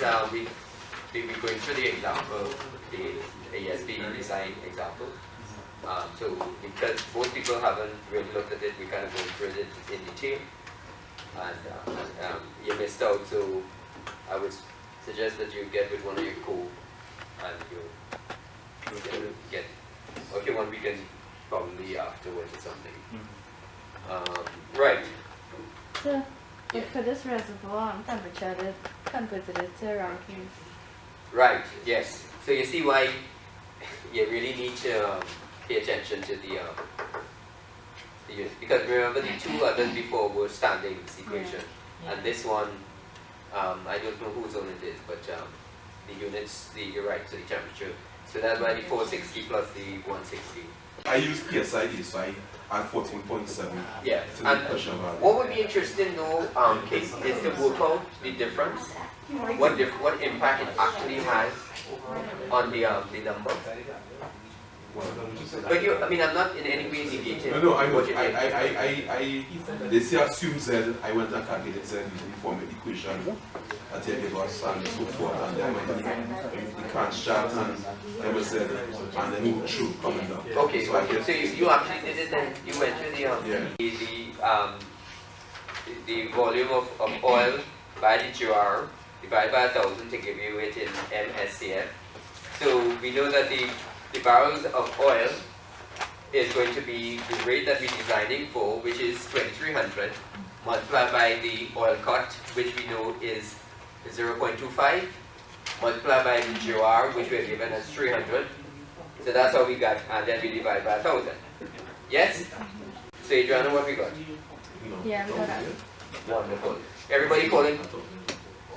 we're going through the example, the ASP design example. So because most people haven't really looked at it, we kind of going through it in detail, and you missed out. So I would suggest that you get with one of your co, and you get. Or if you want, we can probably afterwards or something. Right. So, for this reservoir, temperature is converted to around here. Right, yes. So you see why you really need to pay attention to the units. Because remember the two others before were standing equation. Yeah. And this one, I don't know whose own it is, but the units, you're right, so the temperature. So that's why the 460 plus the 160. I use PSID, so I add 14.7 Yeah. to the pressure value. What would be interesting though, Case, is to work out the difference, what impact it actually has on the number. But you, I mean, I'm not in any way negating. No, I know. what you did. They say assume Z, I went and calculated Z using the form equation at the gave us and so forth, and then went to the Kant's chart and then was Z, and then moved through coming down. Okay, so, you actually did it then, you went to the volume of oil by the GR divided by 1,000 to give you it in MSCF. So we know that the barrels of oil is going to be the rate that we're designing for, which is 2,300, multiplied by the oil cut, which we know is 0.25, multiplied by the GOR, which we're given as 300. So that's how we got, and then we divide by 1,000. Yes? So Adriana, what we got? Yeah, we got that. Wonderful. Everybody following?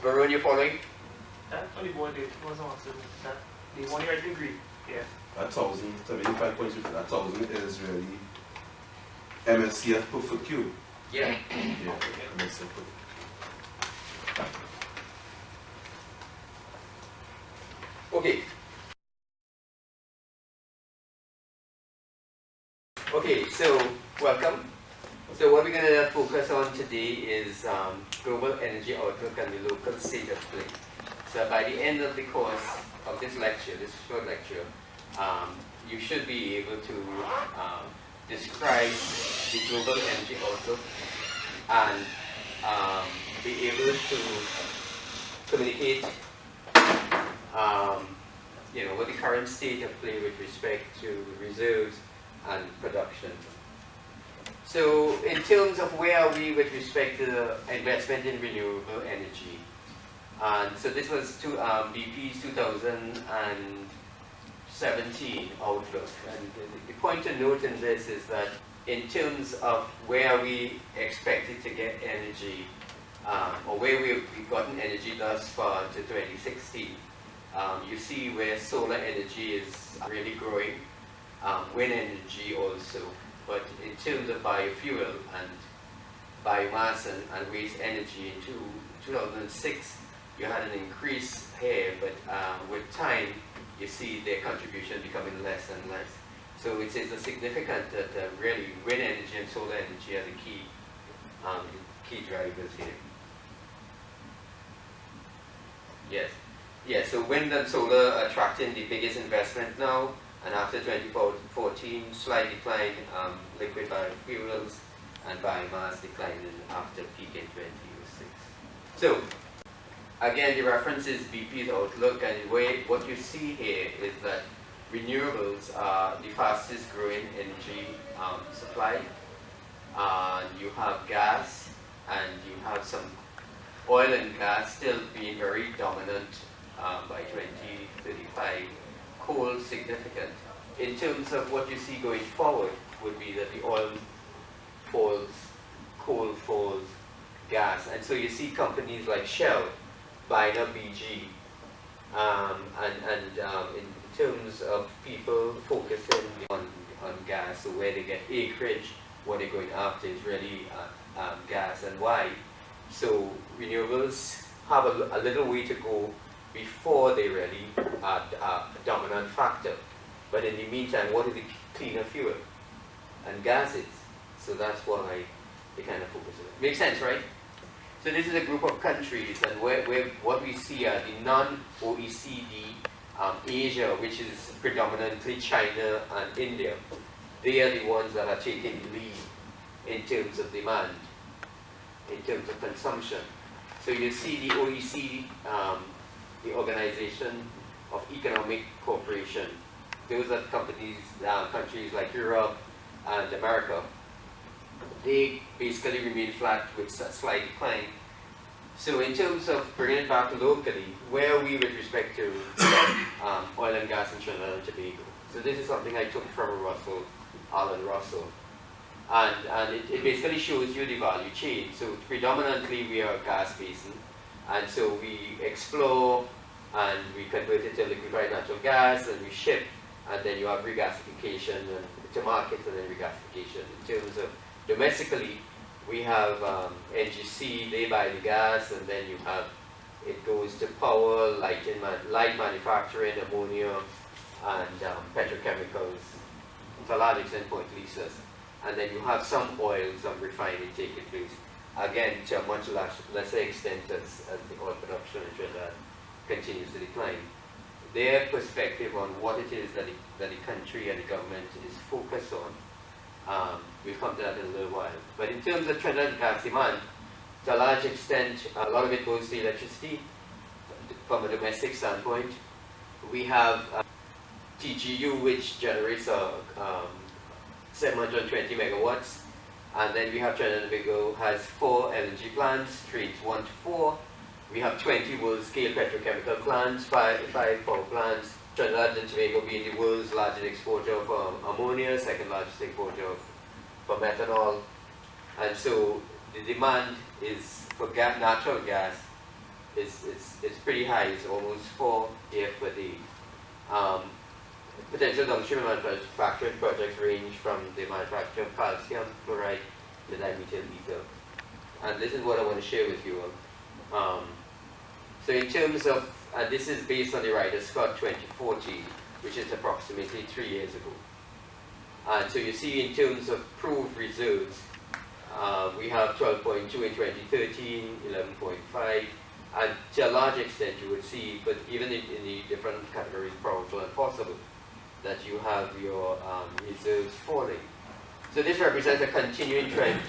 Varun, you following? That's only one day. It was awesome. That the one year I didn't agree. Yeah. 1,000, 75.3, 1,000 is really MSCF per foot cube. Yeah. Yeah, MSCF per. Okay. Okay, so welcome. So what we're going to focus on today is global energy outlook and the local state of play. So by the end of the course of this lecture, this short lecture, you should be able to describe the global energy outlook and be able to communicate what the current state of play with respect to reserves and production. So in terms of where are we with respect to the investment in renewable energy, and so this was BP's 2017 outlook, and the point to note in this is that in terms of where we expected to get energy, or where we've gotten energy thus far to 2016, you see where solar energy is really growing, wind energy also, but in terms of biofuel and biomass and waste energy in 2006, you had an increase here, but with time, you see their contribution becoming less and less. So it is significant that really wind energy and solar energy are the key drivers here. Yes. Yeah, so wind and solar are attracting the biggest investment now, and after 2014, slight decline, liquid biofuels and biomass declining after peak in 2006. So, again, the reference is BP's outlook, and what you see here is that renewables are the fastest growing energy supply. You have gas, and you have some oil and gas still being very dominant by 2035. Coal significant. In terms of what you see going forward would be that the oil falls, coal falls, gas, and so you see companies like Shell buying up BG, and in terms of people focusing on gas, so where they get acreage, what they're going after is really gas, and why. So renewables have a little way to go before they really are a dominant factor. But in the meantime, what is the cleaner fuel? And gas is. So that's why they kind of focus on it. Makes sense, right? So this is a group of countries, and what we see are the non-OECD Asia, which is predominantly China and India. They are the ones that are taking the lead in terms of demand, in terms of consumption. So you see the OECD, the Organization of Economic Cooperation. Those are companies, countries like Europe and America. They basically remain flat with slight decline. So in terms of bringing it back locally, where are we with respect to oil and gas in Trinidad and Tobago? So this is something I took from Alan Russell. And it basically shows you the value chain. So predominantly we are a gas basin. And so we explore and we convert it to liquefied natural gas and we ship. And then you have regasification and to market and then regasification. In terms of domestically, we have NGC, they buy the gas, and then you have, it goes to power, light manufacturing, ammonia, and petrochemicals, to a large extent point leases. And then you have some oil, some refining taking place, again, to a much lesser extent as the oil production in Trinidad continues to decline. Their perspective on what it is that the country and the government is focused on, we'll come to that in a little while. But in terms of Trinidad gas demand, to a large extent, a lot of it goes to electricity from a domestic standpoint. We have TGU, which generates 720 megawatts. And then we have Trinidad and Tobago has 4 LNG plants, trains 1 to 4. We have 20 world-scale petrochemical plants, 5 power plants. Trinidad and Tobago being the world's largest exporter of ammonia, second largest exporter for methanol. And so the demand is for natural gas is pretty high. It's almost 4 AF per day. Potential downstream manufacturing projects range from the manufacture of calcium chloride to dimethyl ether. And this is what I want to share with you. So in terms of, this is based on the Ryder Scott 2014, which is approximately 3 years ago. And so you see in terms of proved reserves, we have 12.2 in 2013, 11.5, and to a large extent you would see, but even in the different categories, probable and possible, that you have your reserves falling. So this represents a continuing trend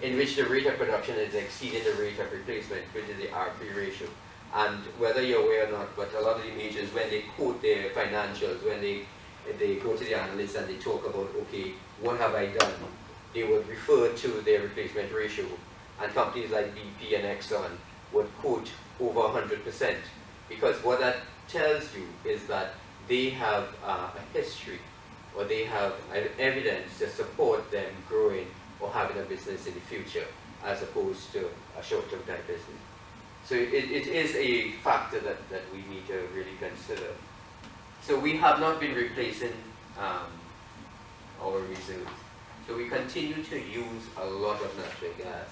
in which the rate of production is exceeding the rate of replacement, which is the RP ratio. And whether you're aware or not, but a lot of the majors, when they quote their financials, when they go to the analysts and they talk about, okay, what have I done? They would refer to their replacement ratio. And companies like BP and Exxon would quote over 100%. Because what that tells you is that they have a history, or they have evidence to support them growing or having a business in the future, as opposed to a short-term type business. So it is a factor that we need to really consider. So we have not been replacing our reserves. So we continue to use a lot of natural gas.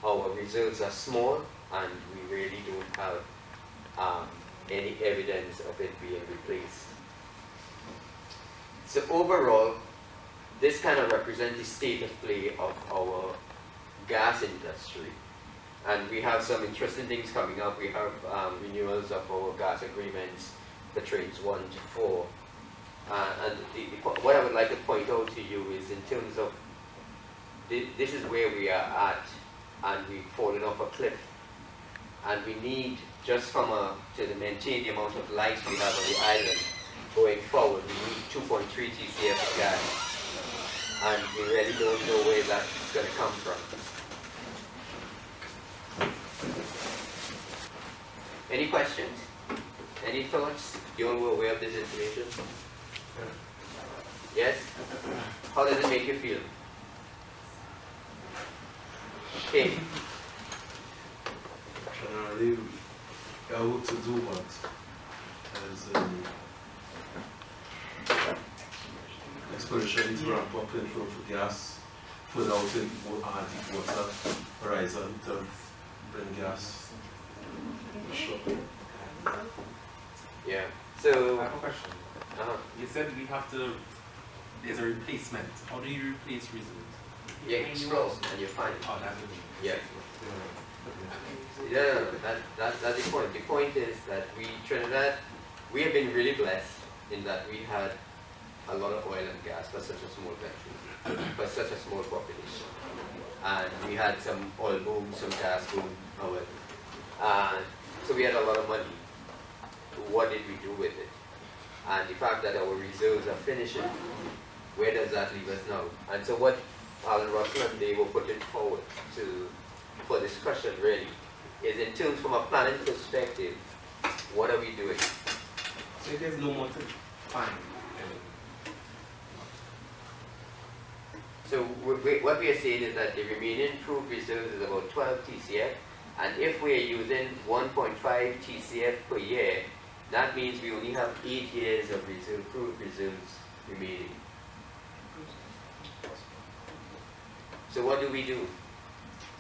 Our reserves are small, and we really don't have any evidence of it being replaced. So overall, this kind of represents the state of play of our gas industry. And we have some interesting things coming up. We have renewals of our gas agreements for trains 1 to 4. And what I would like to point out to you is in terms of, this is where we are at, and we've fallen off a cliff. And we need, just to maintain the amount of lights we have on the island going forward, we need 2.3 TCF of gas. And we really don't know where that's going to come from. Any questions? Any thoughts? You all were aware of this information? Yes? How does it make you feel? Okay. Generally, I have work to do, but as exploration is ramp up for gas, further out in Arctic water horizon to bring gas. Sure. Yeah. So I have a question. You said we have to, there's a replacement. How do you replace reserves? You explore and you find. Yeah. Yeah, that's the point. The point is that Trinidad, we have been really blessed in that we had a lot of oil and gas for such a small country, for such a small population. And we had some oil boom, some gas boom, and so we had a lot of money. What did we do with it? And the fact that our reserves are finishing, where does that leave us now? And so what Alan Russell and they were putting forward for discussion really is in terms from a planning perspective, what are we doing? So there's no more to find. So what we are saying is that the remaining proved reserves is about 12 TCF, and if we are using 1.5 TCF per year, that means we only have 8 years of proved reserves remaining. So what do we do?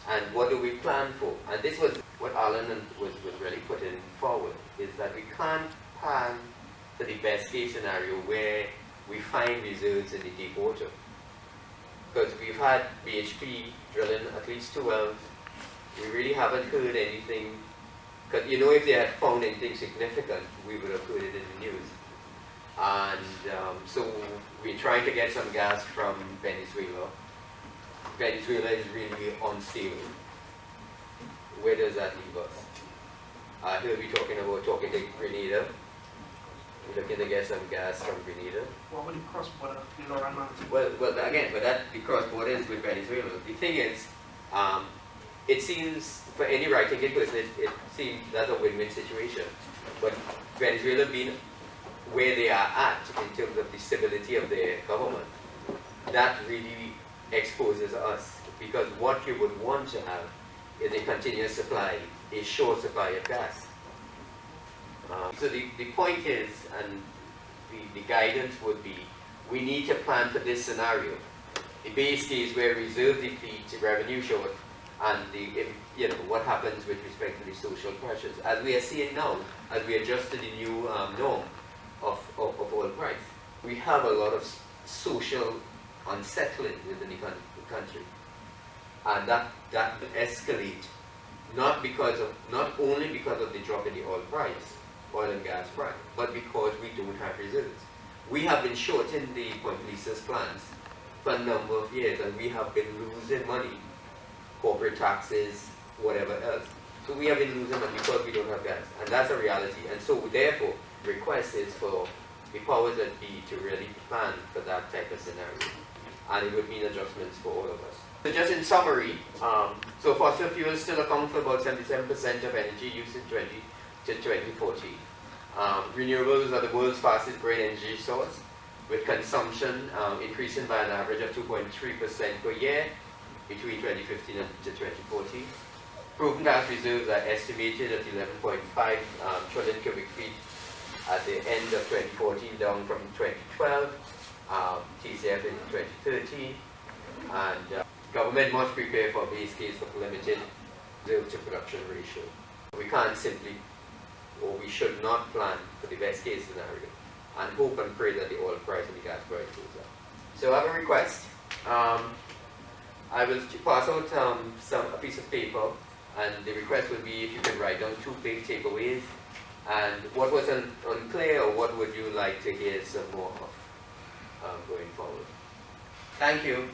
And what do we plan for? And this was what Alan was really putting forward, is that we can't plan for the best case scenario where we find reserves in the deep water. Because we've had BHP drilling at least 2 wells. We really haven't heard anything. Because if they had found anything significant, we would have heard it in the news. And so we're trying to get some gas from Venezuela. Venezuela is really unstable. Where does that leave us? He'll be talking to Grenada. We're looking to get some gas from Grenada. What would it cross border in Loran Mountain? Well, again, but that the cross border is with Venezuela. The thing is, it seems for any right-thinking person, it seems that's a win-win situation. But Venezuela being where they are at in terms of the stability of their government, that really exposes us, because what you would want to have is a continuous supply, a sure supply of gas. So the point is, and the guidance would be, we need to plan for this scenario. The base case where reserve deplete, revenue short, and what happens with respect to the social pressures. As we are seeing now, as we adjust to the new norm of oil price, we have a lot of social unsettling within the country, and that will escalate not only because of the drop in the oil and gas price, but because we don't have reserves. We have been short in the Point Lisa's plants for a number of years, and we have been losing money, corporate taxes, whatever else. So we have been losing money because we don't have gas, and that's a reality. And so therefore, the request is for the powers that be to really plan for that type of scenario, and it would mean adjustments for all of us. So just in summary, so fossil fuels still account for about 77% of energy use in 2040. Renewables are the world's fastest growing energy source, with consumption increasing by an average of 2.3% per year between 2015 and 2040. Proven gas reserves are estimated at 11.5 trillion cubic feet at the end of 2014, down from 2012, TCF in 2013, and government must prepare for a base case of limited reserve to production ratio. We can't simply, or we should not plan for the best case scenario and hope and pray that the oil price and the gas price goes up. So I have a request. I will pass out a piece of paper, and the request would be if you can write down 2 big takeaways, and what was unclear, or what would you like to hear some more of going forward. Thank you.